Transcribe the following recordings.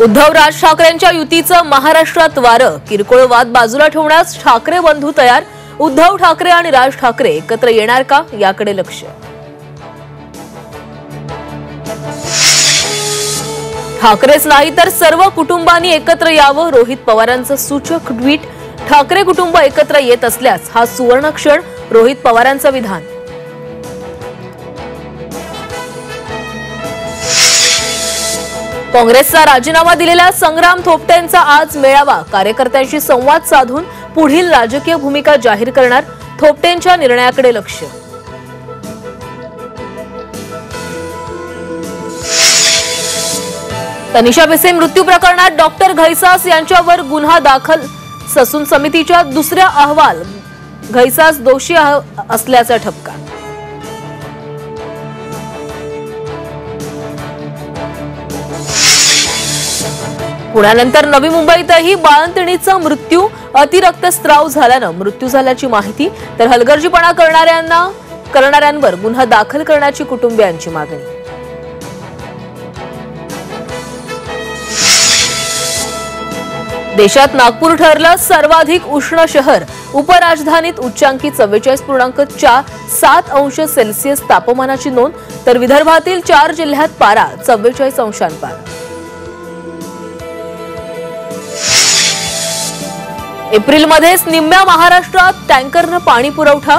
उद्धव राज ठाकरेंच्या युतीचं महाराष्ट्रात वारं, किरकोळ वाद बाजूला ठेवण्यास ठाकरे बंधू तयार। उद्धव ठाकरे आणि राज ठाकरे एकत्र येणार का याकडे लक्ष। ठाकरेच नाही तर सर्व कुटुंबांनी एकत्र यावं, रोहित पवारांचं सूचक ट्विट। ठाकरे कुटुंब एकत्र येत असल्यास हा सुवर्ण क्षण, रोहित पवारांचं विधान। काँग्रेसचा राजीनामा दिलेल्या संग्राम थोपटेंचा आज मेळावा, कार्यकर्त्यांशी संवाद साधून पुढील राजकीय भूमिका जाहीर करणार। थोपटेंच्या निर्णयाकडे लक्ष। तनिषा भिसे मृत्यू प्रकरणात डॉक्टर घैसास यांच्यावर गुन्हा दाखल, ससून समितीच्या दुसऱ्या अहवाल घैसास दोषी असल्याचा ठपका। पुण्यानंतर नवी मुंबईतही बाळंतिणीचा मृत्यू, अतिरक्तस्राव झाल्यानं मृत्यू झाल्याची माहिती, तर हलगर्जीपणा करणाऱ्यांवर गुन्हा दाखल करण्याची कुटुंबियांची मागणी। देशात नागपूर ठरलं सर्वाधिक उष्ण शहर, उपराजधानीत उच्चांकी 44.7 अंश सेल्सिअस तापमानाची नोंद, तर विदर्भातील 4 जिल्ह्यात पारा 44 अंशांपार। एप्रिलमध्येच निम्म्या महाराष्ट्रात टँकरनं पाणी पुरवठा,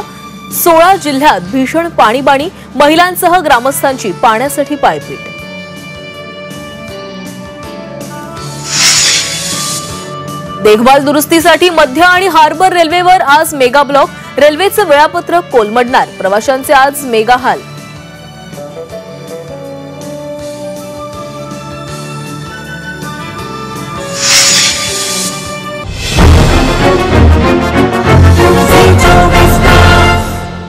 16 जिल्ह्यात भीषण पाणीबाणी, महिलांसह ग्रामस्थांची पाण्यासाठी पायपीट। देखभाल दुरुस्तीसाठी मध्य आणि हार्बर रेल्वेवर आज मेगा ब्लॉक, रेल्वेचं वेळापत्रक कोलमडणार, प्रवाशांचे आज मेगा हाल।